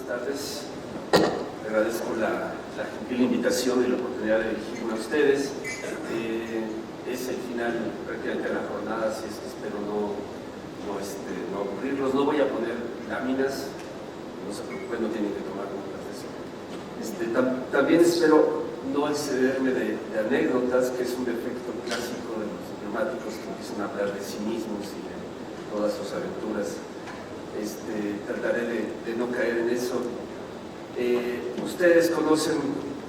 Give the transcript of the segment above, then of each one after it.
tardes. Agradezco la gentil invitación y la oportunidad de dirigirme a ustedes. Es el final prácticamente de la jornada, así es que espero no aburrirlos. No voy a poner láminas, no se preocupen, no tienen que tomar notas de eso. También espero no excederme de anécdotas, que es un defecto clásico de los diplomáticos que empiezan a hablar de sí mismos y de todas sus aventuras. Trataré de no caer en eso. Ustedes conocen,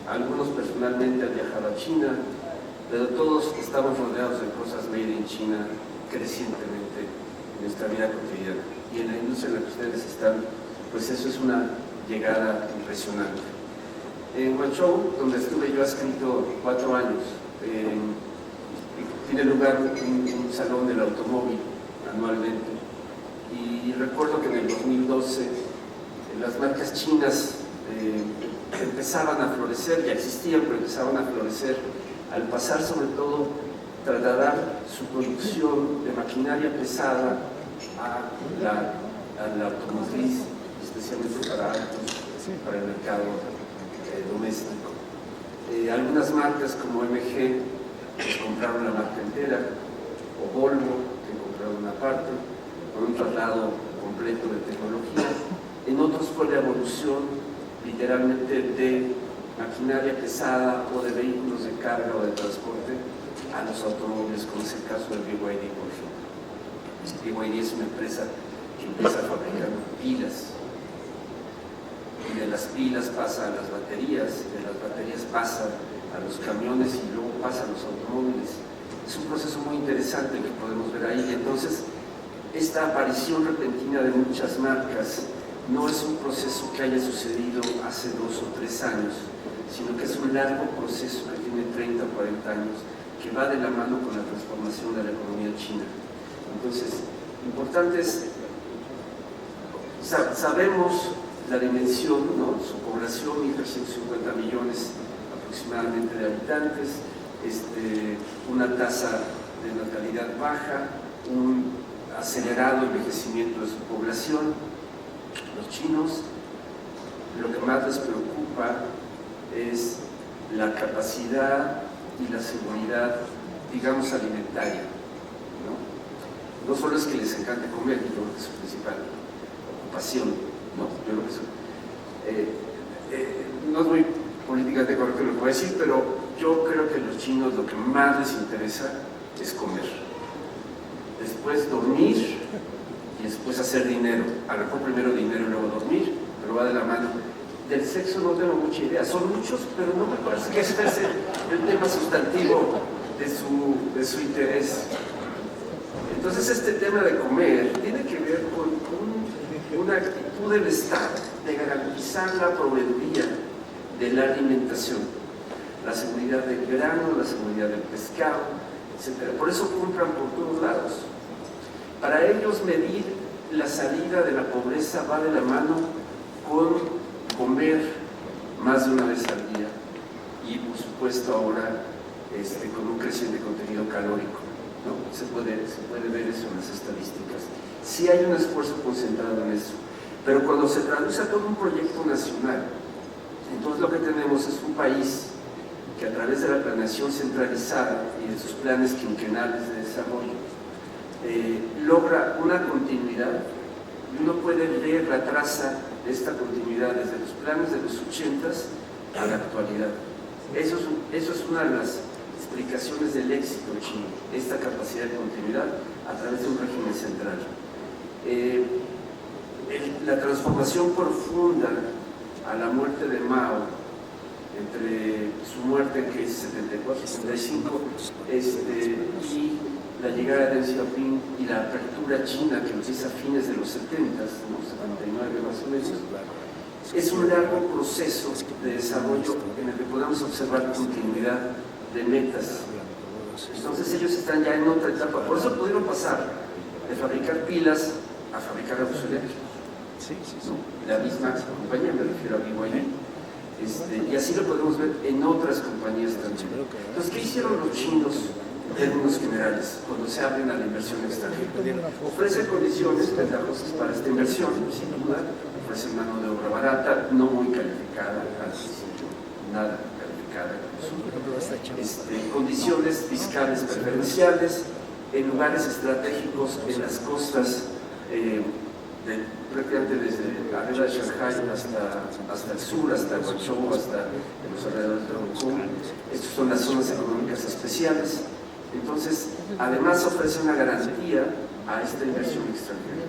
algunos personalmente han viajado a China, pero todos estamos rodeados de cosas made in China crecientemente en nuestra vida cotidiana. Y en la industria en la que ustedes están, pues eso es una llegada impresionante. En Guangzhou, donde estuve yo adscrito 4 años, tiene lugar un salón del automóvil anualmente. Y recuerdo que en el 2012 las marcas chinas empezaban a florecer, ya existían, pero empezaban a florecer al pasar sobre todo trasladar su producción de maquinaria pesada a la automotriz, especialmente para autos, para el mercado doméstico. Algunas marcas como MG pues, compraron la marca entera, o Volvo, que compraron una parte, con un traslado completo de tecnología. En otros fue la evolución literalmente de maquinaria pesada o de vehículos de carga o de transporte a los automóviles, como es el caso del BYD, por ejemplo. BYD es una empresa que empieza fabricando pilas, y de las pilas pasa a las baterías, de las baterías pasa a los camiones y luego pasa a los automóviles. Es un proceso muy interesante que podemos ver ahí. Entonces, esta aparición repentina de muchas marcas no es un proceso que haya sucedido hace 2 o 3 años, sino que es un largo proceso que tiene 30 o 40 años, que va de la mano con la transformación de la economía china. Entonces, importante es, sabemos la dimensión, ¿no? Su población, 1.350 millones aproximadamente de habitantes, una tasa de natalidad baja, un acelerado envejecimiento de su población. Los chinos, lo que más les preocupa es la capacidad y la seguridad, digamos, alimentaria, ¿no? No solo es que les encante comer, yo creo que es su principal ocupación, ¿no? Yo creo que no es muy políticamente correcto lo que voy a decir, pero yo creo que a los chinos lo que más les interesa es comer. Después dormir y después hacer dinero. A lo mejor primero dinero y luego dormir, pero va de la mano. Del sexo no tengo mucha idea. Son muchos, pero no me parece que este es el tema sustantivo de su interés. Entonces este tema de comer tiene que ver con una actitud del Estado de garantizar la proveeduría de la alimentación, la seguridad del grano, la seguridad del pescado, etc. Por eso compran por todos lados. Para ellos medir la salida de la pobreza va de la mano con comer más de una vez al día y por supuesto ahora con un creciente contenido calórico, ¿no? Se puede ver eso en las estadísticas. Sí hay un esfuerzo concentrado en eso, pero cuando se traduce a todo un proyecto nacional, entonces lo que tenemos es un país que a través de la planeación centralizada y de sus planes quinquenales de desarrollo logra una continuidad, y uno puede ver la traza de esta continuidad desde los planes de los 80s a la actualidad. Eso es una de las explicaciones del éxito chino, esta capacidad de continuidad a través de un régimen central. La transformación profunda a la muerte de Mao, entre su muerte que es 74-75 y la llegada de Deng Xiaoping y la apertura china que empieza a fines de los 70s, ¿no? 79 más o menos, es un largo proceso de desarrollo en el que podemos observar continuidad de metas. Entonces ellos están ya en otra etapa, por eso pudieron pasar de fabricar pilas a fabricar autos eléctricos. ¿No? La misma compañía, me refiero a BYD, y así lo podemos ver en otras compañías también. Entonces, ¿qué hicieron los chinos en términos generales cuando se abren a la inversión extranjera? Ofrece condiciones ventajosas para esta inversión, sin duda, ofrece mano de obra barata, no muy calificada al principio, nada calificada, condiciones fiscales preferenciales en lugares estratégicos en las costas, prácticamente desde arriba de Shanghái hasta el sur, hasta Guangzhou, hasta los alrededores de Hong Kong. Estas son las zonas económicas especiales. Entonces, además ofrece una garantía a esta inversión extranjera.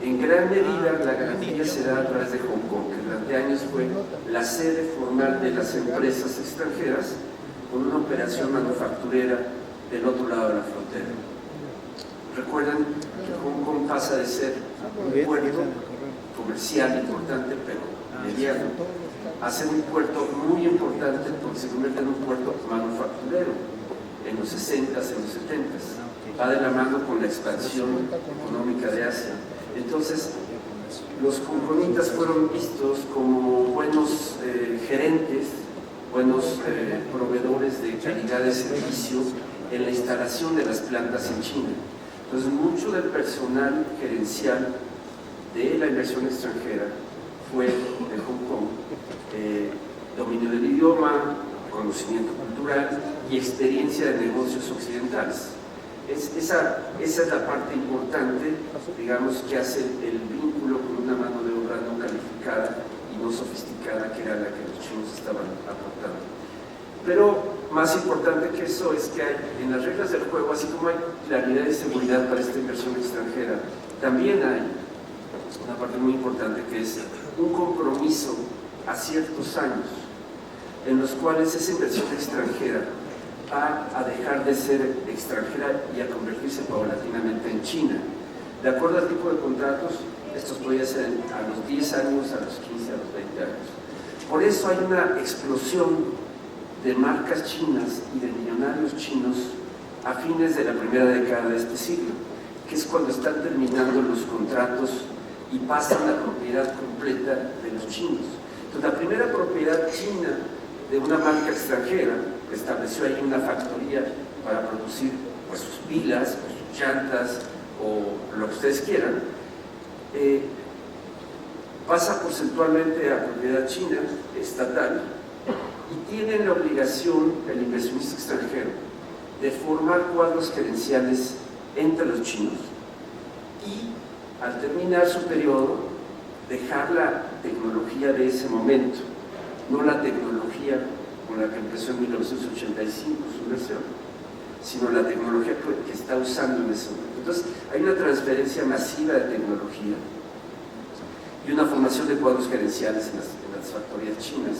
En gran medida, la garantía se da a través de Hong Kong, que durante años fue la sede formal de las empresas extranjeras, con una operación manufacturera del otro lado de la frontera. Recuerden que Hong Kong pasa de ser un puerto comercial importante, pero mediano, a ser un puerto muy importante porque se convierte en un puerto manufacturero en los 60s, en los 70s. Va de la mano con la expansión económica de Asia. Entonces, los hongkonitas fueron vistos como buenos gerentes, buenos proveedores de calidad de servicio en la instalación de las plantas en China. Entonces, mucho del personal gerencial de la inversión extranjera fue de Hong Kong, dominio del idioma, conocimiento cultural y experiencia de negocios occidentales. Esa es la parte importante, digamos, que hace el vínculo con una mano de obra no calificada y no sofisticada, que era la que los chinos estaban aportando. Pero más importante que eso es que hay, en las reglas del juego, así como hay claridad y seguridad para esta inversión extranjera, también hay una parte muy importante que es un compromiso a ciertos años en los cuales esa inversión extranjera va a dejar de ser extranjera y a convertirse paulatinamente en China. De acuerdo al tipo de contratos, estos podrían ser a los 10 años, a los 15, a los 20 años. Por eso hay una explosión de marcas chinas y de millonarios chinos a fines de la primera década de este siglo, que es cuando están terminando los contratos y pasan la propiedad completa de los chinos. Entonces, la primera propiedad china de una marca extranjera, que estableció ahí una factoría para producir pues, sus pilas, o sus llantas, o lo que ustedes quieran, pasa porcentualmente a propiedad china, estatal, y tienen la obligación, el inversionista extranjero, de formar cuadros gerenciales entre los chinos y, al terminar su periodo, dejar la tecnología de ese momento, no la tecnología con la que empezó en 1985 su inversión, sino la tecnología que está usando en ese momento. Entonces, hay una transferencia masiva de tecnología y una formación de cuadros gerenciales en las factorías chinas,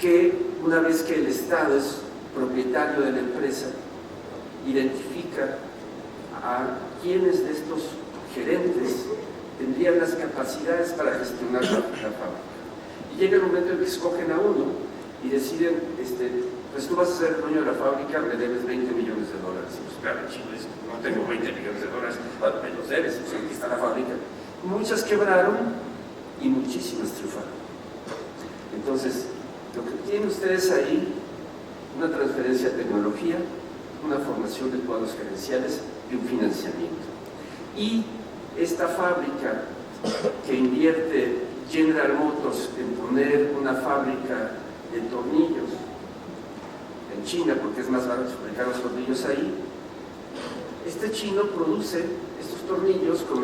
que una vez que el Estado es propietario de la empresa, identifica a quiénes de estos gerentes tendrían las capacidades para gestionar la fábrica. Y llega el momento en que escogen a uno y deciden, pues tú vas a ser el dueño de la fábrica, me debes $20 millones. Y pues claro, el chino dice, no tengo $20 millones, me los debes, pues aquí está la fábrica. Muchas quebraron y muchísimas triunfaron. Entonces, lo que tienen ustedes ahí, una transferencia de tecnología, una formación de cuadros gerenciales y un financiamiento. Y esta fábrica que invierte General Motors en poner una fábrica de tornillos en China, porque es más barato fabricar los tornillos ahí, este chino produce estos tornillos con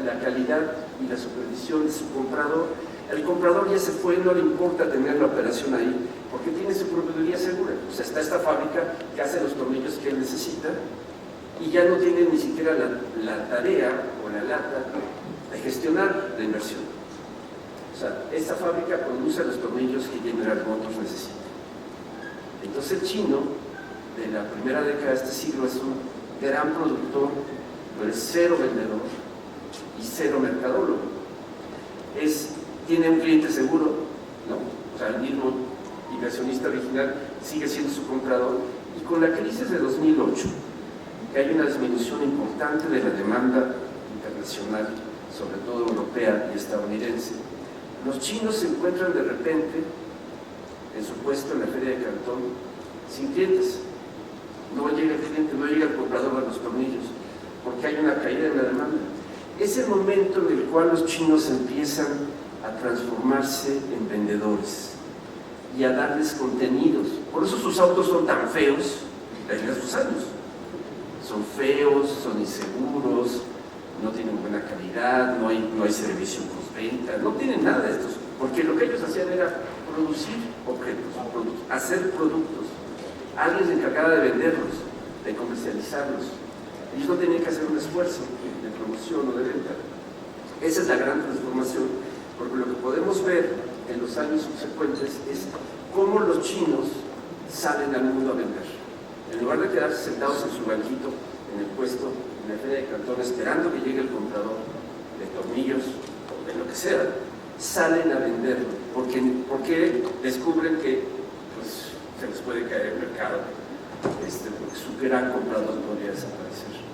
la calidad y la supervisión de su comprador. El comprador ya se fue, no le importa tener la operación ahí, porque tiene su proveeduría segura. O sea, está esta fábrica que hace los tornillos que él necesita y ya no tiene ni siquiera la tarea o la lata de gestionar la inversión. O sea, esta fábrica produce los tornillos que General Motors necesita. Entonces el chino, de la primera década de este siglo, es un gran productor, pero es cero vendedor y cero mercadólogo. Tiene un cliente seguro, ¿no? O sea, el mismo inversionista original sigue siendo su comprador. Y con la crisis de 2008, que hay una disminución importante de la demanda internacional, sobre todo europea y estadounidense, los chinos se encuentran de repente, en su puesto en la feria de Cantón, sin clientes. No llega el cliente, no llega el comprador de los tornillos, porque porque hay una caída en la demanda. Es el momento en el cual los chinos empiezan a transformarse en vendedores y a darles contenidos. Por eso sus autos son tan feos desde sus años. Son feos, son inseguros, no tienen buena calidad, no hay servicio postventa, no tienen nada de estos, porque lo que ellos hacían era producir objetos, hacer productos. Alguien se encargaba de venderlos, de comercializarlos. Ellos no tenían que hacer un esfuerzo de promoción o de venta. Esa es la gran transformación, porque lo que podemos ver en los años subsecuentes es cómo los chinos salen al mundo a vender. En lugar de quedarse sentados en su banquito, en el puesto, en la feria de Cantón, esperando que llegue el comprador de tornillos o de lo que sea, salen a venderlo, porque descubren que pues, se les puede caer el mercado, porque su gran comprador podría desaparecer.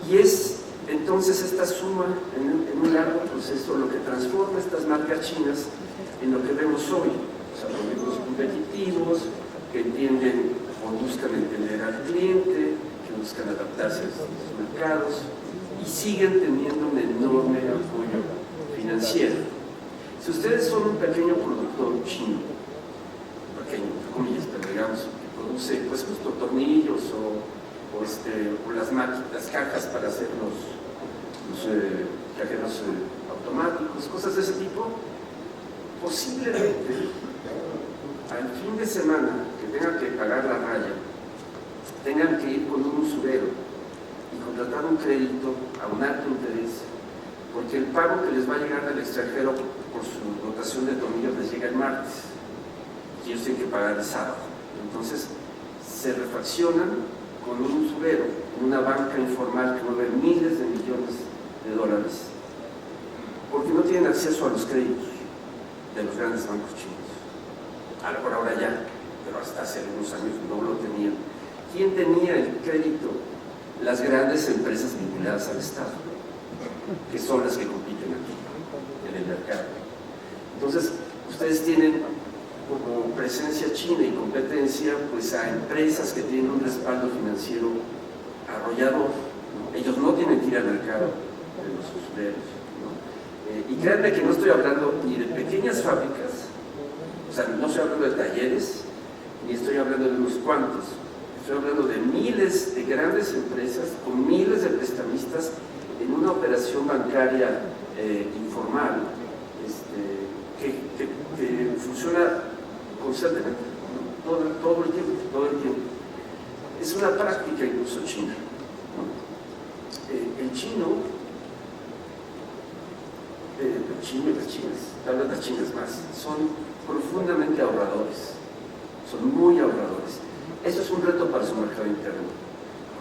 Y es entonces esta suma en un largo proceso lo que transforma estas marcas chinas en lo que vemos hoy. O sea, productos competitivos que entienden o buscan entender al cliente, que buscan adaptarse a los mercados y siguen teniendo un enorme apoyo financiero. Si ustedes son un pequeño productor chino, pequeño, comillas, pero digamos, que produce pues justo tornillos o las cajas para hacer los cajeros automáticos, cosas de ese tipo, posiblemente al fin de semana que tengan que pagar la raya, tengan que ir con un usurero y contratar un crédito a un alto interés, porque el pago que les va a llegar del extranjero por su dotación de tornillos les llega el martes y ellos tienen que pagar el sábado. Entonces se refaccionan con un usurero, una banca informal que mueve miles de millones de dólares, porque no tienen acceso a los créditos de los grandes bancos chinos. A lo mejor ahora ya, pero hasta hace unos años no lo tenían. ¿Quién tenía el crédito? Las grandes empresas vinculadas al Estado, que son las que compiten aquí, en el mercado. Entonces, ustedes tienen como presencia china y competencia pues a empresas que tienen un respaldo financiero arrollador, ¿no? Ellos no tienen que ir al mercado de los usureros, ¿no? Y créanme que no estoy hablando ni de pequeñas fábricas, o sea, no estoy hablando de talleres, ni estoy hablando de unos cuantos, estoy hablando de miles de grandes empresas con miles de prestamistas en una operación bancaria informal que funciona constantemente, ¿no? todo el tiempo. Es una práctica incluso china, ¿no? El chino y las chinas, hablan las chinas más, son profundamente ahorradores, son muy ahorradores. Eso es un reto para su mercado interno,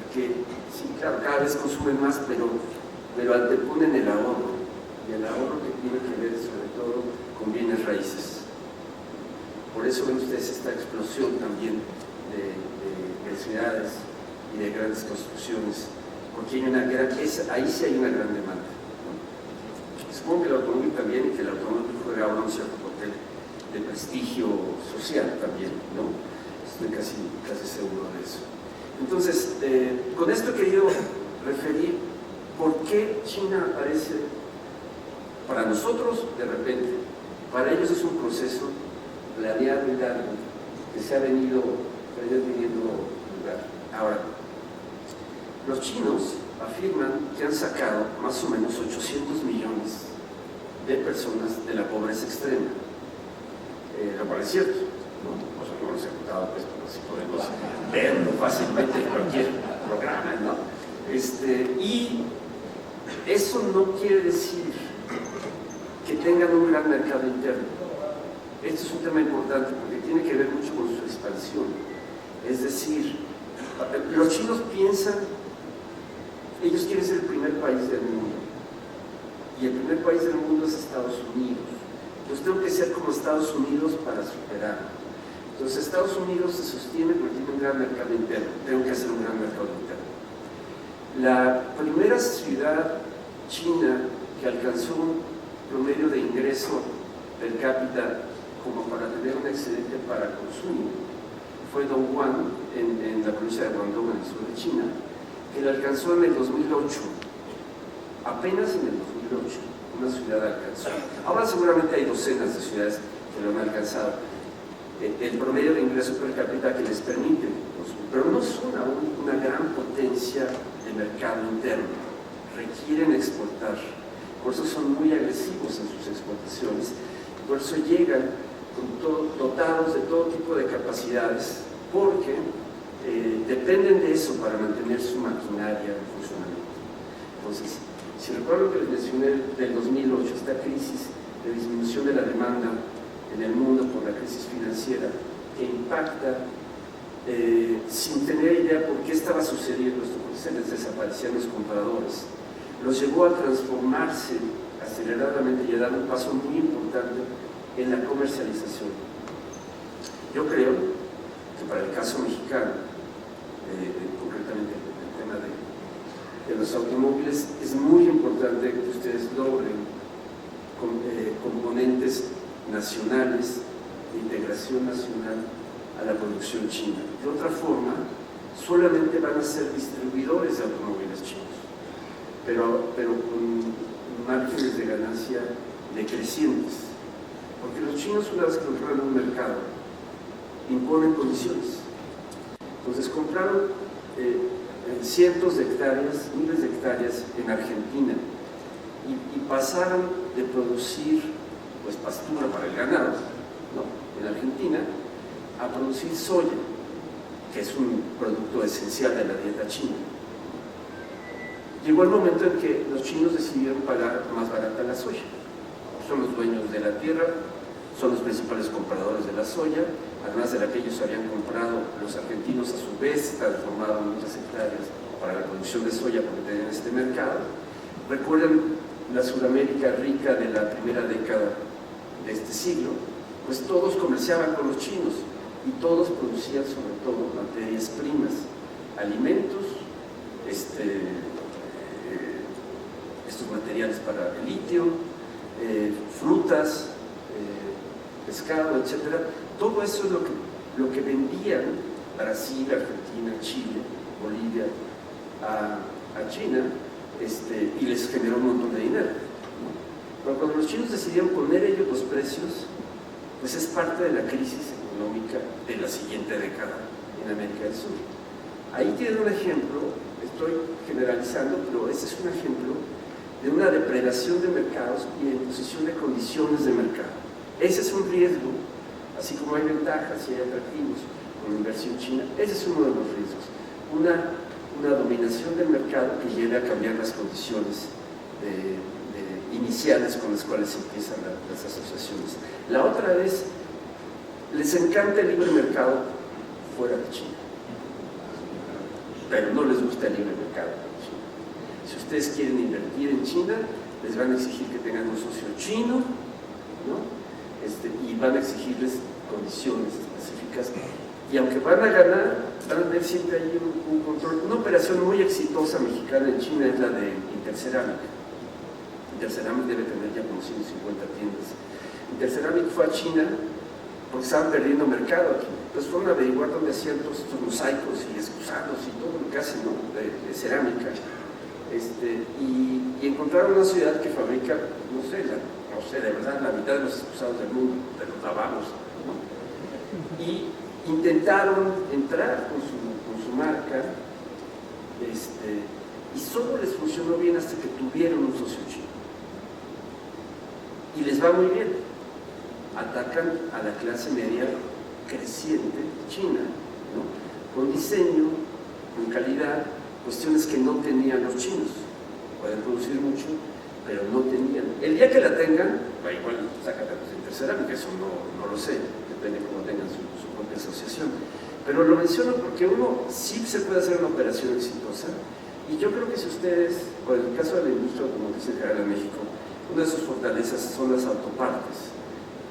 porque sí, claro, cada vez consumen más, pero anteponen el ahorro, y el ahorro que tiene que ver sobre todo con bienes raíces. Por eso ven ustedes esta explosión también de ciudades y de grandes construcciones, porque hay ahí sí hay una gran demanda, ¿no? Supongo que el automóvil también, y que el automóvil juega ahora un cierto papel de prestigio social también, ¿no? Estoy casi seguro de eso. Entonces, con esto he querido referir por qué China aparece para nosotros de repente. Para ellos es un proceso planeado y largo que se ha venido teniendo lugar. Ahora, los chinos afirman que han sacado más o menos 800 millones de personas de la pobreza extrema, lo cual es cierto, ¿no? O sea, no los he contado, pues, pero sí podemos verlo fácilmente en cualquier programa, ¿no? Y eso no quiere decir que tengan un gran mercado interno. Este es un tema importante porque tiene que ver mucho con su expansión. Es decir, los chinos piensan, ellos quieren ser el primer país del mundo, y el primer país del mundo es Estados Unidos. Entonces tengo que ser como Estados Unidos para superarlo. Entonces Estados Unidos se sostiene porque tiene un gran mercado interno, tengo que hacer un gran mercado interno. La primera ciudad china que alcanzó un promedio de ingreso per cápita como para tener un excedente para consumo fue Dongguan, en la provincia de Guangdong, en el sur de China, que la alcanzó en el 2008, apenas en el 2008, una ciudad alcanzó. Ahora seguramente hay docenas de ciudades que lo han alcanzado. El promedio de ingreso per cápita que les permite, pero no son aún una gran potencia de mercado interno, requieren exportar, por eso son muy agresivos en sus exportaciones, por eso llegan dotados de todo tipo de capacidades, porque dependen de eso para mantener su maquinaria en funcionamiento. Entonces, si recuerdo que les mencioné del 2008, esta crisis de disminución de la demanda en el mundo por la crisis financiera, que impacta sin tener idea por qué estaba sucediendo esto, porque se les desaparecían los compradores, los llevó a transformarse aceleradamente y a dar un paso muy importante en la comercialización. Yo creo que para el caso mexicano, concretamente el tema de los automóviles, es muy importante que ustedes logren componentes nacionales, de integración nacional a la producción china. De otra forma, solamente van a ser distribuidores de automóviles chinos, pero con márgenes de ganancia decrecientes, porque los chinos, una vez que controlan un mercado, imponen condiciones. Entonces compraron cientos de hectáreas, miles de hectáreas en Argentina y pasaron de producir pues pastura para el ganado, ¿no?, en Argentina, a producir soya, que es un producto esencial de la dieta china. Llegó el momento en que los chinos decidieron pagar más barata la soya. Son los dueños de la tierra, son los principales compradores de la soya, además de la que ellos habían comprado, los argentinos a su vez transformaron muchas hectáreas para la producción de soya porque tenían este mercado. Recuerden la Sudamérica rica de la primera década de este siglo, pues todos comerciaban con los chinos y todos producían sobre todo materias primas, alimentos, estos materiales para el litio, frutas, pescado, etcétera. Todo eso es lo que vendían Brasil, Argentina, Chile, Bolivia a China, y les generó un montón de dinero, ¿no? Pero cuando los chinos decidieron poner ellos los precios, pues es parte de la crisis económica de la siguiente década en América del Sur. Ahí tienen un ejemplo, estoy generalizando, pero ese es un ejemplo de una depredación de mercados y de imposición de condiciones de mercado. Ese es un riesgo, así como hay ventajas y hay atractivos con la inversión china, ese es uno de los riesgos. Una dominación del mercado que lleve a cambiar las condiciones iniciales con las cuales empiezan las asociaciones. La otra es, les encanta el libre mercado fuera de China, pero no les gusta el libre mercado en China. Si ustedes quieren invertir en China, les van a exigir que tengan un socio chino, ¿no?, y van a exigirles condiciones específicas, y aunque van a ganar, van a tener siempre ahí un control. Una operación muy exitosa mexicana en China es la de Interceramic. Interceramic debe tener ya como 150 tiendas. Interceramic fue a China porque estaban perdiendo mercado aquí. Entonces fueron a averiguar dónde hacían todos estos mosaicos y excusados y todo lo que hacen, ¿no?, de cerámica. Y encontraron una ciudad que fabrica, no sé, de verdad, la mitad de los excusados del mundo, de los lavabos, ¿no? Y intentaron entrar con su marca, y solo les funcionó bien hasta que tuvieron un socio chino. Y les va muy bien. Atacan a la clase media creciente china, ¿no?, con diseño, con calidad, cuestiones que no tenían los chinos. Pueden producir mucho, pero no tenían. El día que la tengan, igual sácate los Interceramic, eso no lo sé, depende de cómo tengan su propia asociación. Pero lo menciono porque uno sí se puede hacer una operación exitosa, y yo creo que si ustedes, por el caso de la industria automotriz en general en México, una de sus fortalezas son las autopartes.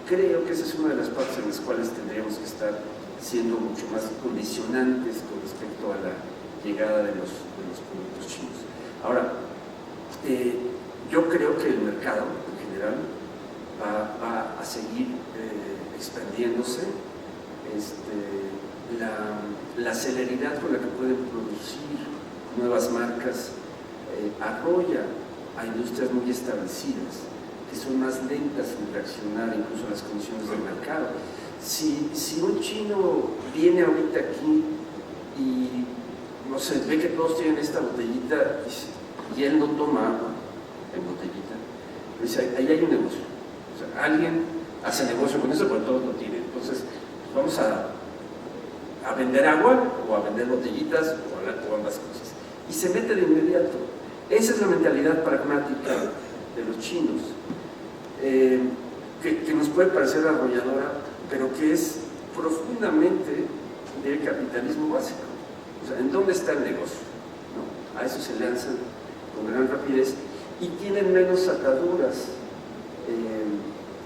Creo que esa es una de las partes en las cuales tendríamos que estar siendo mucho más condicionantes con respecto a la llegada de los productos chinos. Ahora, yo creo que el mercado en general va a seguir expandiéndose. La celeridad con la que pueden producir nuevas marcas, arrolla a industrias muy establecidas, que son más lentas en reaccionar incluso a las condiciones del mercado. Si un chino viene ahorita aquí y, no sé, ve que todos tienen esta botellita y él no toma agua en botellita, pues ahí hay un negocio. O sea, alguien hace negocio con eso, pero todos lo tienen. Entonces, pues vamos a vender agua o a vender botellitas o ambas cosas. Y se mete de inmediato. Esa es la mentalidad pragmática de los chinos, que nos puede parecer arrolladora, pero que es profundamente del capitalismo básico. O sea, ¿en dónde está el negocio? ¿No? A eso se lanzan con gran rapidez y tienen menos ataduras,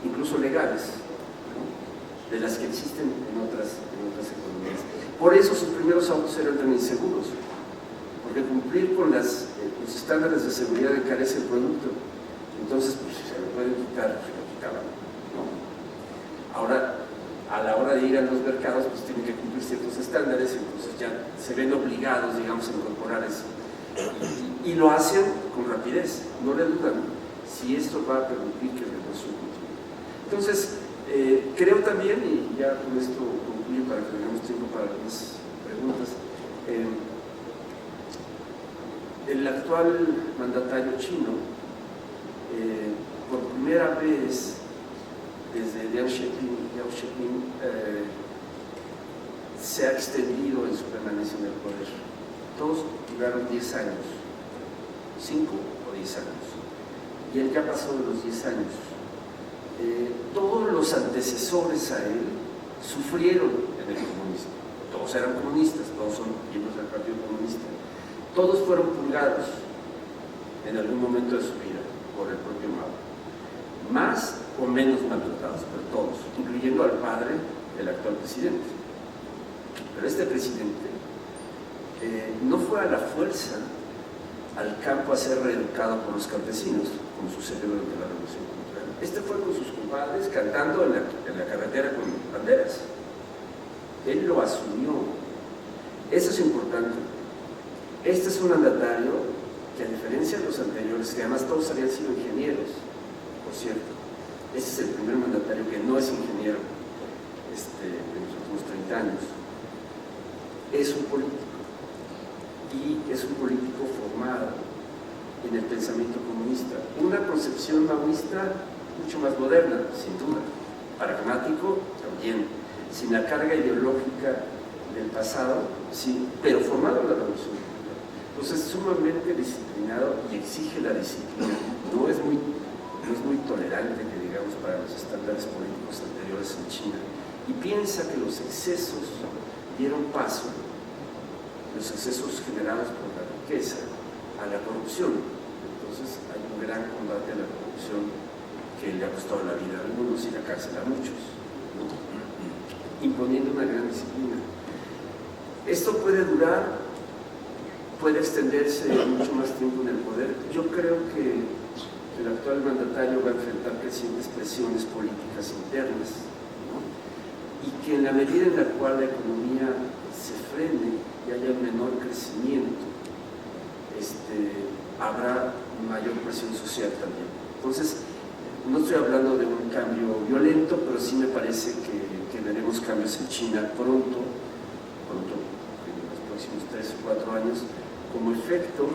incluso legales, ¿no?, de las que existen en otras economías. Por eso sus primeros autos eran tan inseguros, porque cumplir con los estándares de seguridad encarece el producto. Entonces, pues, si se lo pueden quitar, se lo quitaban, ¿no? Ahora, a la hora de ir a los mercados, pues tienen que cumplir ciertos estándares, entonces ya se ven obligados, digamos, a incorporar eso. Y lo hacen con rapidez, no le dudan si esto va a permitir que el negocio continúe. Entonces, creo también, y ya con esto concluyo para que tengamos tiempo para algunas preguntas, el actual mandatario chino, por primera vez desde Deng Xiaoping, se ha extendido en su permanencia en el poder. Todos duraron 10 años, 5 o 10 años, y él ya pasó de los 10 años. Todos los antecesores a él sufrieron en el comunismo. Todos eran comunistas, todos son miembros del Partido Comunista. Todos fueron purgados en algún momento de su vida por el propio Mao. Más o menos maltratados, pero todos, incluyendo al padre del actual presidente. Pero este presidente no fue a la fuerza al campo a ser reeducado por los campesinos, como sucedió durante la Revolución Cultural. Este fue con sus compadres cantando en la carretera con banderas. Él lo asumió. Eso es importante. Este es un mandatario que, a diferencia de los anteriores, que además todos habían sido ingenieros, por cierto, este es el primer mandatario que no es ingeniero en los últimos 30 años, es un político, y es un político formado en el pensamiento comunista, una concepción maoísta mucho más moderna, sin duda, pragmático también, sin la carga ideológica del pasado, sí, pero formado en la Revolución Cultural. Entonces, sumamente disciplinado y exige la disciplina. No es muy tolerante, que digamos, para los estándares políticos anteriores en China, y piensa que los excesos dieron paso, los excesos generados por la riqueza, a la corrupción. Entonces hay un gran combate a la corrupción que le ha costado la vida a algunos y la cárcel a muchos, ¿no?, imponiendo una gran disciplina. Esto puede durar, puede extenderse mucho más tiempo en el poder. Yo creo que el actual mandatario va a enfrentar crecientes presiones políticas internas, ¿no?, y que en la medida en la cual la economía se frene y haya un menor crecimiento, habrá mayor presión social también. Entonces, no estoy hablando de un cambio violento, pero sí me parece que veremos cambios en China pronto, en los próximos 3 o 4 años, como efecto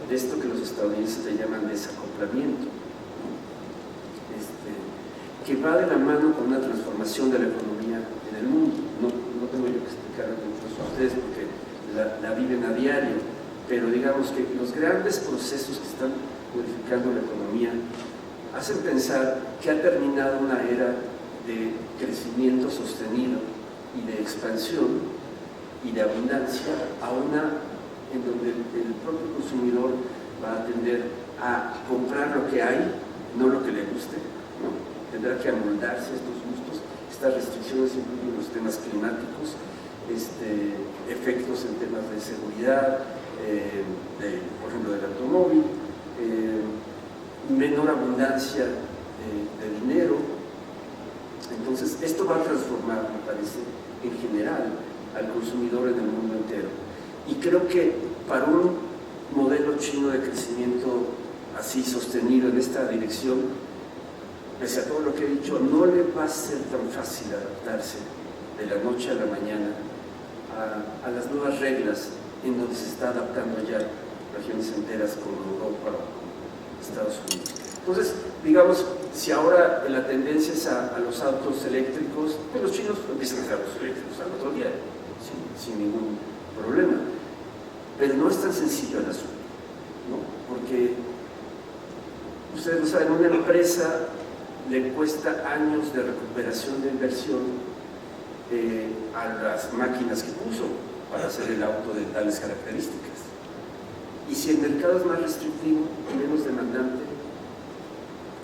de esto que los estadounidenses le llaman desacoplamiento, que va de la mano con una transformación de la economía en el mundo. No tengo yo que explicarlo a ustedes porque la viven a diario, pero digamos que los grandes procesos que están modificando la economía hacen pensar que ha terminado una era de crecimiento sostenido y de expansión y de abundancia a una en donde el propio consumidor va a tender a comprar lo que hay, no lo que le guste, ¿no? Tendrá que amoldarse a estos gustos. Estas restricciones incluyen los temas climáticos, efectos en temas de seguridad, por ejemplo, del automóvil, menor abundancia de dinero. Entonces, esto va a transformar, me parece, en general, al consumidor en el mundo entero. Y creo que para un modelo chino de crecimiento así sostenido en esta dirección, pese a todo lo que he dicho, no le va a ser tan fácil adaptarse de la noche a la mañana a las nuevas reglas en donde se está adaptando ya regiones enteras como Europa o Estados Unidos. Entonces, digamos, si ahora la tendencia es a los autos eléctricos, pues los chinos empiezan a hacer autos eléctricos al otro día, sin ningún problema. Pero no es tan sencillo el asunto, ¿no? Porque ustedes lo saben, a una empresa le cuesta años de recuperación de inversión a las máquinas que puso para hacer el auto de tales características. Y si el mercado es más restrictivo y menos demandante,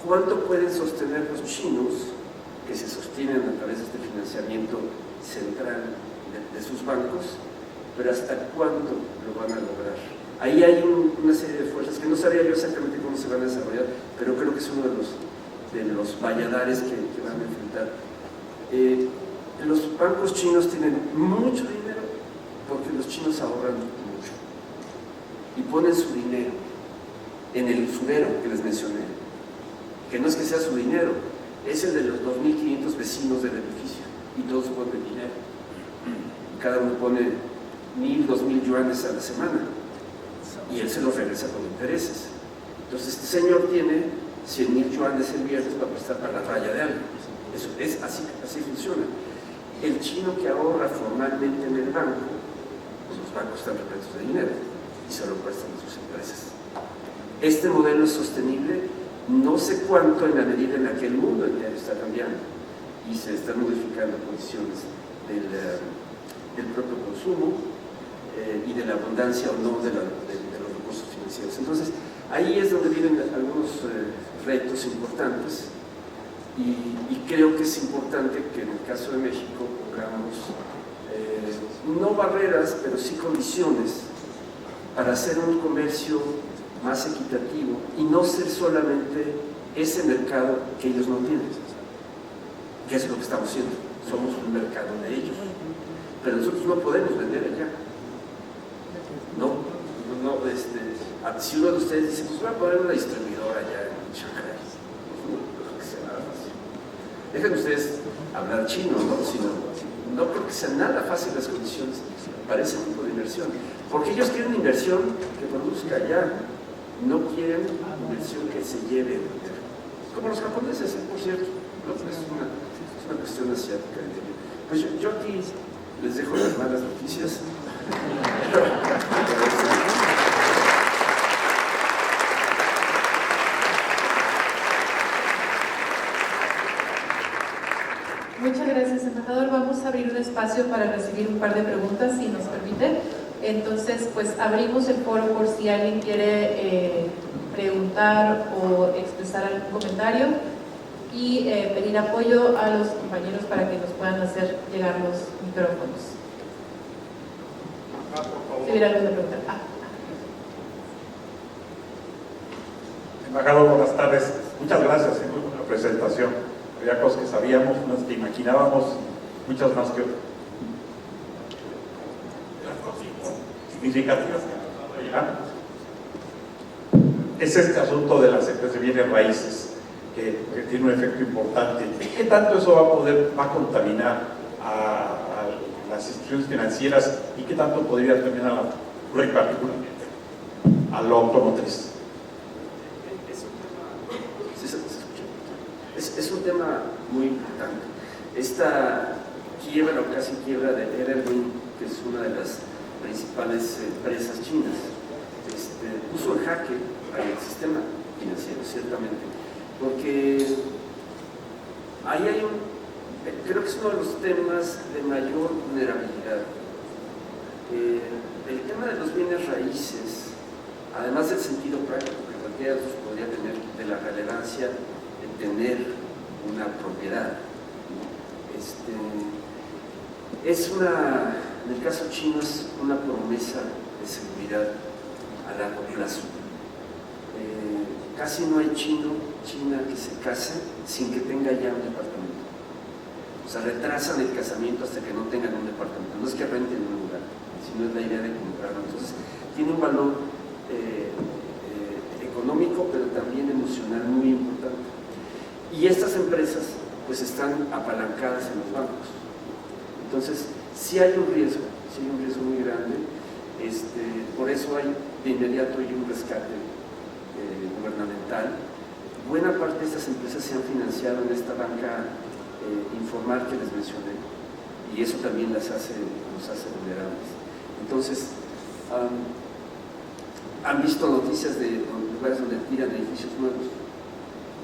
¿cuánto pueden sostener los chinos, que se sostienen a través de este financiamiento central de sus bancos, pero hasta cuándo lo van a lograr? Ahí hay una serie de fuerzas que no sabía yo exactamente cómo se van a desarrollar, pero creo que es uno de los valladares que van a enfrentar. Los bancos chinos tienen mucho dinero porque los chinos ahorran mucho y ponen su dinero en el usurero que les mencioné, que no es que sea su dinero, es el de los 2.500 vecinos del edificio, y todos ponen dinero. Cada uno pone 1.000, 2.000 yuanes a la semana, y él se los regresa con intereses. Entonces este señor tiene 100.000 yuanes el viernes para prestar para la raya de algo. Eso es así funciona. El chino que ahorra formalmente en el banco, pues los bancos están repletos de dinero y se lo prestan a sus empresas. Este modelo es sostenible, no sé cuánto, en la medida en la que el mundo entero está cambiando y se están modificando condiciones del propio consumo y de la abundancia o no de los recursos financieros. Entonces, ahí es donde vienen algunos retos importantes y creo que es importante que en el caso de México pongamos no barreras, pero sí condiciones para hacer un comercio más equitativo y no ser solamente ese mercado que ellos no tienen, que es lo que estamos haciendo. Somos un mercado de ellos, pero nosotros no podemos vender allá. Si uno de ustedes dice, pues voy a poner una distribuidora allá en Shanghai, no creo que sea nada fácil. Dejen ustedes hablar chino, no creo que sean nada fácil las condiciones para ese tipo de inversión, porque ellos quieren inversión que produzca allá, no quieren inversión que se lleve, como los japoneses, por cierto. Es una cuestión asiática. Pues yo aquí les dejo las malas noticias. Muchas gracias, embajador. Vamos a abrir un espacio para recibir un par de preguntas, si nos permite. Entonces, pues abrimos el foro por si alguien quiere preguntar o expresar algún comentario y pedir apoyo a los compañeros para que nos puedan hacer llegar los micrófonos. Si hubiera alguna pregunta. Embajador, buenas tardes. Muchas gracias por la presentación. Había cosas que sabíamos, unas que imaginábamos, muchas más que significativas que llegar. Es este asunto de las empresas de bienes raíces que tiene un efecto importante. ¿Qué tanto eso va a contaminar a las instituciones financieras y qué tanto podría terminar a particularmente a lo automotriz? Es un tema muy importante. Esta quiebra o casi quiebra de Evergreen, que es una de las principales empresas chinas, puso en jaque al sistema financiero, ciertamente, porque ahí creo que es uno de los temas de mayor vulnerabilidad. El tema de los bienes raíces, además del sentido práctico que cualquiera de nosotros podría tener, de la relevancia de tener una propiedad, en el caso chino es una promesa de seguridad a largo plazo. Casi no hay china que se case sin que tenga ya un departamento. O sea, retrasan el casamiento hasta que no tengan un departamento. No es que renten un lugar, sino es la idea de comprarlo. Entonces, tiene un valor económico, pero también emocional muy importante. Y estas empresas pues están apalancadas en los bancos. Entonces, sí hay un riesgo muy grande. Por eso hay de inmediato un rescate gubernamental. Buena parte de estas empresas se han financiado en esta banca informal que les mencioné, y eso también nos hace vulnerables. Entonces, han visto noticias de lugares donde tiran edificios nuevos,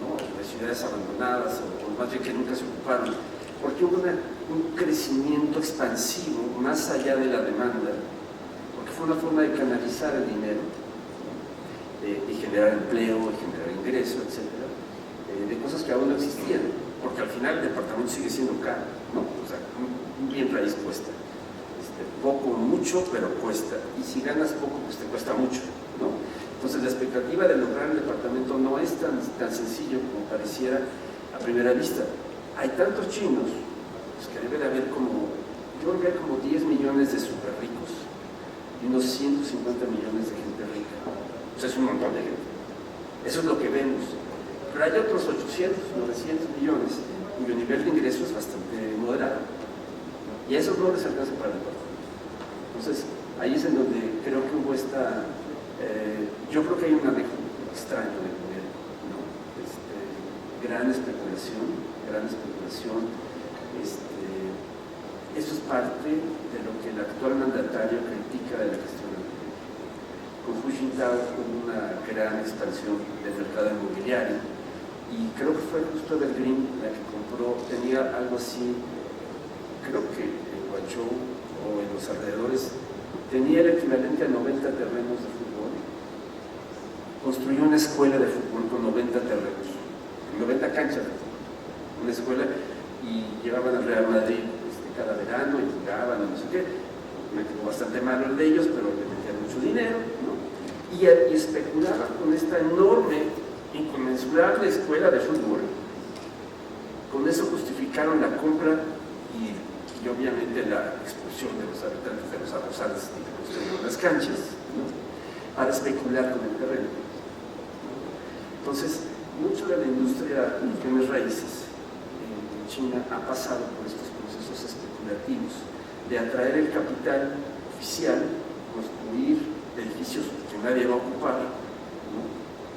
¿no? De ciudades abandonadas, o más bien que nunca se ocuparon, porque hubo un crecimiento expansivo más allá de la demanda, porque fue una forma de canalizar el dinero, ¿no? Y generar empleo, y generar ingresos, etc. De cosas que aún no existían, porque al final el departamento sigue siendo caro, ¿no? O sea, un bien raíz cuesta. Poco, mucho, pero cuesta. Y si ganas poco, pues te cuesta mucho, ¿no? Entonces la expectativa de lograr el departamento no es tan sencillo como pareciera a primera vista. Hay tantos chinos, pues, que debe de haber yo creo que hay como 10 millones de súper ricos y unos 150 millones de gente rica. O sea, es un montón de gente. Eso es lo que vemos. Pero hay otros 800, 900 millones cuyo nivel de ingreso es bastante moderado. Y a esos no les alcanza para el departamento. Entonces, ahí es en donde creo que hubo yo creo que hay un manejo extraño del gobierno, ¿no? Gran especulación. Eso es parte de lo que el actual mandatario critica de la gestión del gobierno. Con Hu Jintao hubo una gran expansión del mercado inmobiliario, y creo que fue justo Evergreen la que compró, tenía algo así, creo que en Guangzhou o en los alrededores, tenía el equivalente a 90 terrenos de fútbol. Construyó una escuela de fútbol con 90 terrenos, 90 canchas de fútbol, una escuela, y llevaban al Real Madrid cada verano y jugaban, no sé qué. Me quedó bastante malo el de ellos, pero le metían mucho dinero, ¿no? Y especulaban con esta enorme, inconmensurable escuela de fútbol. Con eso justificaron la compra y obviamente la expulsión de los habitantes de los arrozales que construyeron las canchas, ¿no? Para especular con el terreno. Entonces, mucho de la industria de bienes raíces en China ha pasado por estos procesos especulativos de atraer el capital oficial, construir edificios que nadie va a ocupar, ¿no?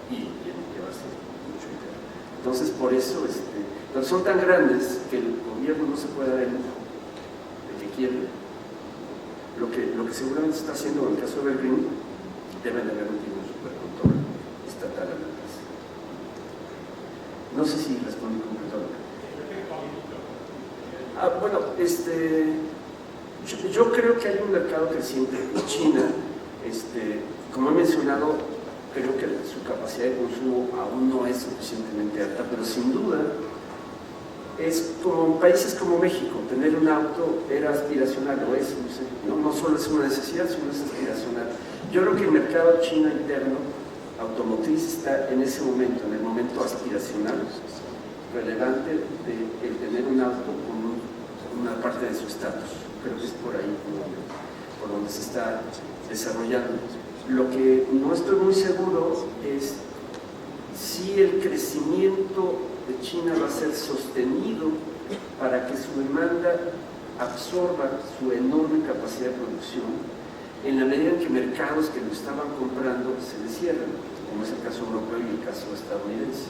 y llevarse mucho dinero. Entonces, por eso, pero son tan grandes que el gobierno no se puede dar el lujo de que quiebre. Lo que seguramente está haciendo en el caso de Evergreen, deben de haber un supercontrol estatal a la empresa. No sé si respondí completamente. Bueno, yo creo que hay un mercado creciente en China. Como he mencionado, creo que su capacidad de consumo aún no es suficientemente alta, pero sin duda es como países como México, tener un auto era aspiracional, o es, no sé, no solo es una necesidad, sino es aspiracional. Yo creo que el mercado chino interno automotriz está en ese momento, en el momento aspiracional, relevante de tener un auto con una parte de su estatus. Creo que es por ahí por donde se está desarrollando. Lo que no estoy muy seguro es si el crecimiento de China va a ser sostenido para que su demanda absorba su enorme capacidad de producción en la medida en que mercados que lo estaban comprando se les cierran, como es el caso europeo y el caso estadounidense.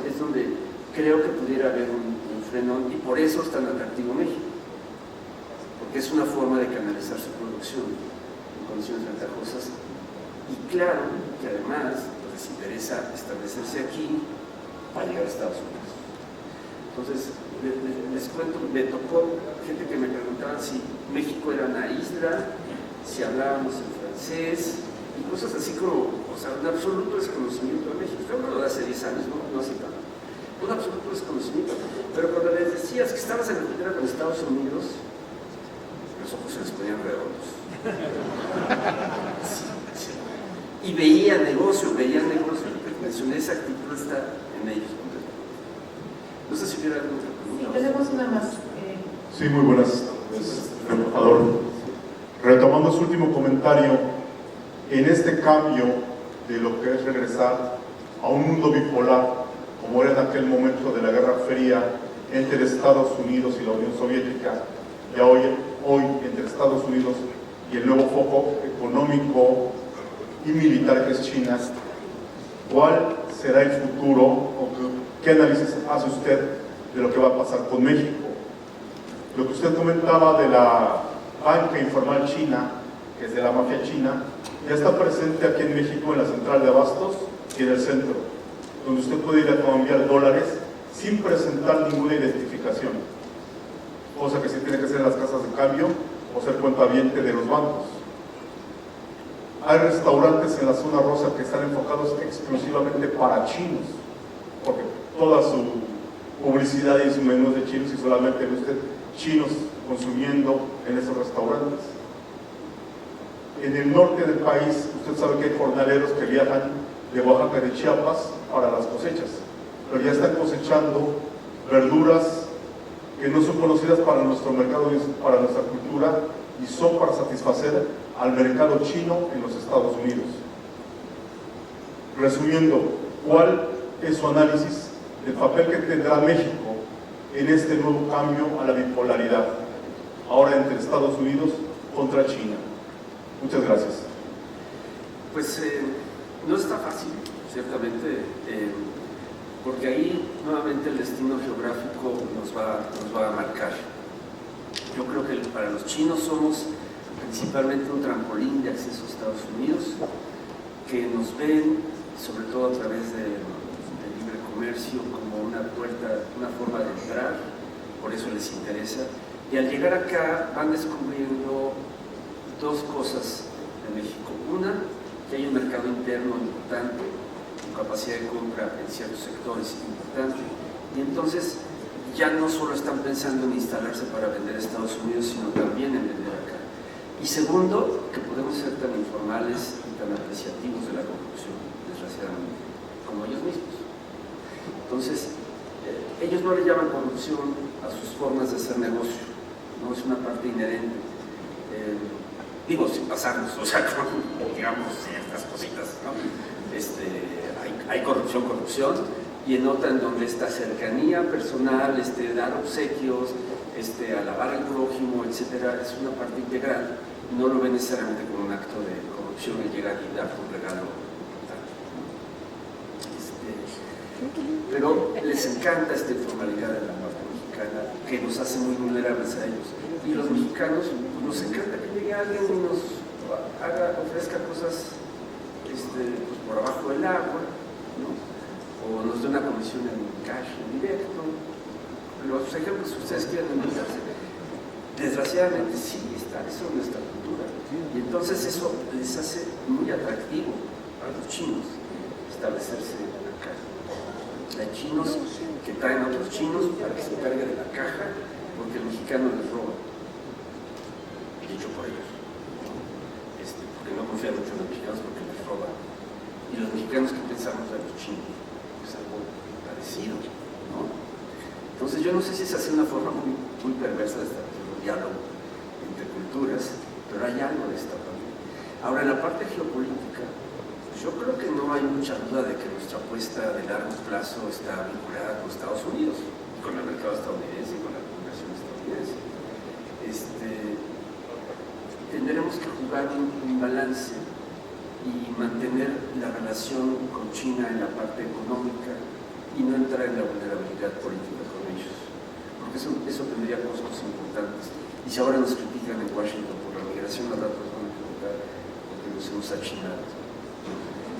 Es donde creo que pudiera haber un frenón, y por eso es tan atractivo México, porque es una forma de canalizar su producción en condiciones ventajosas, y claro que además les interesa establecerse aquí para llegar a Estados Unidos. Entonces, les cuento, me tocó gente que me preguntaba si México era una isla, si hablábamos en francés, y cosas así como, o sea, un absoluto desconocimiento de México. Estoy hablando de hace 10 años, no hace tanto. Un absoluto desconocimiento. Pero cuando les decías que estabas en la frontera con Estados Unidos, los ojos se les ponían redondos. Sí. Y veían negocio. Lo que mencioné, esa actitud está en ellos. No sé si hubiera alguna pregunta. Sí, tenemos una más. Sí, muy buenas. Embajador, retomando su último comentario, en este cambio de lo que es regresar a un mundo bipolar, como era en aquel momento de la Guerra Fría entre Estados Unidos y la Unión Soviética, y hoy entre Estados Unidos y el nuevo foco económico y militar que es China. ¿Cuál será el futuro o qué análisis hace usted de lo que va a pasar con México? Lo que usted comentaba de la banca informal china, que es de la mafia china, ya está presente aquí en México en la central de abastos y en el centro, donde usted puede ir a cambiar dólares sin presentar ninguna identificación, cosa que sí tiene que ser en las casas de cambio o ser cuentaviente de los bancos. Hay restaurantes en la zona rosa que están enfocados exclusivamente para chinos, porque toda su publicidad y su menú de chinos, y solamente ve usted chinos consumiendo en esos restaurantes. En el norte del país, usted sabe que hay jornaleros que viajan de Oaxaca, de Chiapas, para las cosechas, pero ya están cosechando verduras que no son conocidas para nuestro mercado, para nuestra cultura, y son para satisfacer al mercado chino en los Estados Unidos. Resumiendo, ¿cuál es su análisis del papel que tendrá México en este nuevo cambio a la bipolaridad, ahora entre Estados Unidos contra China? Muchas gracias. Pues no está fácil, ciertamente, porque ahí nuevamente el destino geográfico nos va a marcar. Yo creo que para los chinos somos principalmente un trampolín de acceso a Estados Unidos, que nos ven, sobre todo a través del libre comercio, como una puerta, una forma de entrar, por eso les interesa. Y al llegar acá van descubriendo dos cosas de México. Una, que hay un mercado interno importante, con capacidad de compra en ciertos sectores importante, y entonces ya no solo están pensando en instalarse para vender a Estados Unidos, sino también en vender acá. Y segundo, que podemos ser tan informales y tan apreciativos de la corrupción, desgraciadamente, como ellos mismos. Entonces, ellos no le llaman corrupción a sus formas de hacer negocio, no es una parte inherente. Digo, sin pasarnos, o sea, con, digamos, ciertas cositas, ¿no? Hay corrupción, y en otra en donde esta cercanía personal, dar obsequios, alabar al prójimo, etcétera, es una parte integral. No lo ven necesariamente como un acto de corrupción el llegar y dar un regalo. Pero les encanta esta informalidad de la parte mexicana, que nos hace muy vulnerables a ellos. Y los mexicanos nos encanta que llegue alguien y nos ofrezca cosas pues por abajo del agua, ¿no? O nos dé una comisión en cash, en directo. Los ejemplos que ustedes quieran invitarse. Desgraciadamente sí está eso en nuestra cultura. Y entonces eso les hace muy atractivo a los chinos establecerse acá. Hay chinos que traen a otros chinos para que se encargue de la caja, porque el mexicano les roba. Dicho por ellos. Porque no confían mucho en los mexicanos porque les roban. Y los mexicanos que pensamos de los chinos, es algo parecido, ¿no? Entonces yo no sé si es así una forma muy perversa de establecer un diálogo entre culturas, pero hay algo de esta parte. Ahora, en la parte geopolítica, yo creo que no hay mucha duda de que nuestra apuesta de largo plazo está vinculada con Estados Unidos, con el mercado estadounidense y con la comunicación estadounidense. Tendremos que jugar un balance y mantener la relación con China en la parte económica y no entrar en la vulnerabilidad política con ellos, porque eso tendría costos importantes. Y si ahora nos critican en Washington por la migración, al rato nos van a criticar porque nos hemos achinado, ¿no?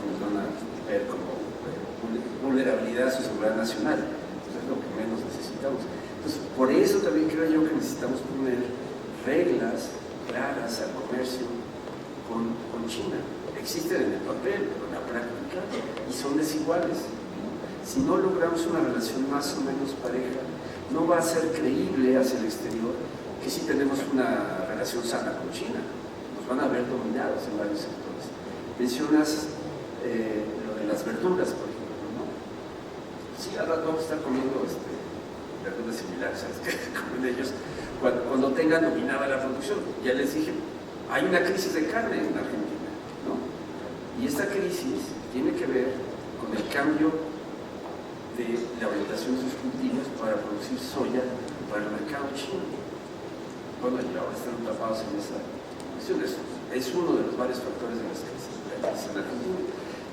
Nos van a ver como vulnerabilidad a su seguridad nacional. Eso es lo que menos necesitamos. Entonces, por eso también creo yo que necesitamos poner reglas claras al comercio con China. Existen en el papel, pero en la práctica, y son desiguales. Si no logramos una relación más o menos pareja, no va a ser creíble hacia el exterior que sí tenemos una relación sana con China. Nos van a ver dominados en varios sectores. Mencionas lo de las verduras, por ejemplo, ¿no? Sí, ahora vamos a estar comiendo verduras similares a las que comen ellos cuando tengan dominada la producción. Ya les dije, hay una crisis de carne en Argentina, ¿no? Y esta crisis tiene que ver con el cambio de la orientación de sus cultivos para producir soya para el mercado chino. Bueno, y ahora están atrapados en esa cuestión. Es uno de los varios factores de la crisis en Argentina.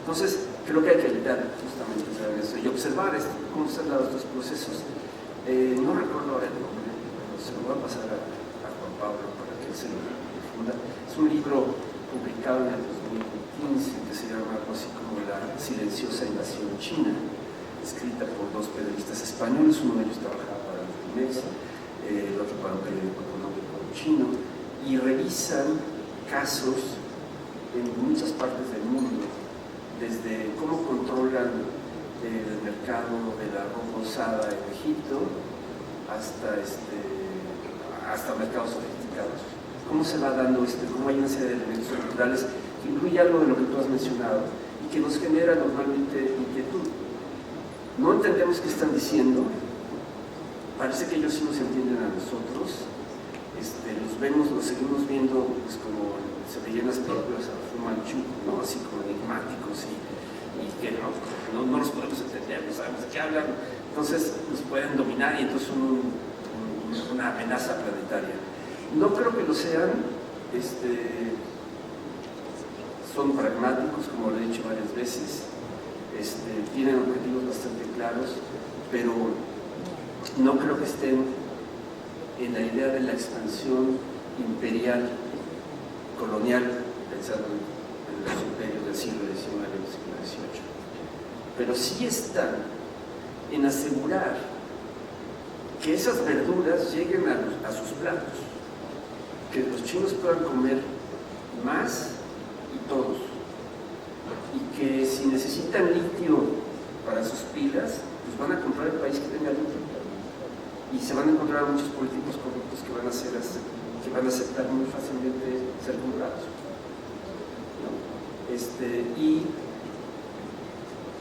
Entonces, creo que hay que evitar justamente saber eso y observar cómo se han dado estos procesos. No recuerdo ahora el nombre, pero se lo voy a pasar a Juan Pablo para que él se lo difunda. Es un libro publicado en el 2015 que se llama algo así como La silenciosa invasión china, escrita por dos periodistas españoles, uno de ellos trabajaba para el Timex, el otro para un periódico económico chino, y revisan casos en muchas partes del mundo, desde cómo controlan el mercado de la ropa usada en Egipto hasta mercados sofisticados. ¿Cómo se va dando cómo hay una serie de elementos culturales que incluye algo de lo que tú has mencionado y que nos genera normalmente inquietud? No entendemos qué están diciendo, parece que ellos sí nos entienden a nosotros, los seguimos viendo pues, como se veían las películas a Fu Manchu, ¿no? Así como enigmáticos y que no los podemos entender, no sabemos de qué hablan, entonces nos pueden dominar y entonces son una amenaza planetaria. No creo que lo sean, son pragmáticos, como lo he dicho varias veces, tienen objetivos bastante claros, pero no creo que estén en la idea de la expansión imperial, colonial, pensando en los imperios del siglo XIX y del siglo XVIII. Pero sí están en asegurar que esas verduras lleguen a sus platos, que los chinos puedan comer más y todos, y que si necesitan litio para sus pilas, pues van a comprar el país que tenga litio. Y se van a encontrar muchos políticos corruptos que van a aceptar muy fácilmente ser comprados, ¿no? Y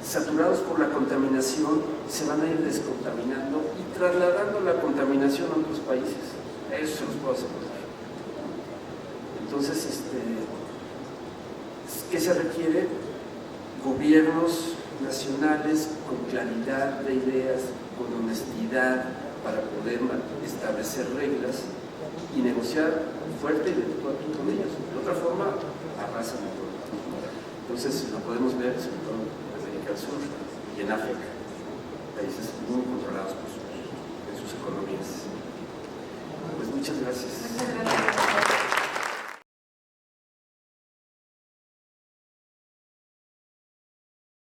saturados por la contaminación, se van a ir descontaminando y trasladando la contaminación a otros países. Eso se los puedo asegurar. Entonces, ¿qué se requiere? Gobiernos nacionales con claridad de ideas, con honestidad, para poder establecer reglas y negociar fuerte y de tú a tú con ellos. De otra forma, arrasan a todo. Entonces, lo podemos ver sobre todo en América del Sur y en África, países muy controlados por sus economías. Pues muchas gracias. Muchas gracias.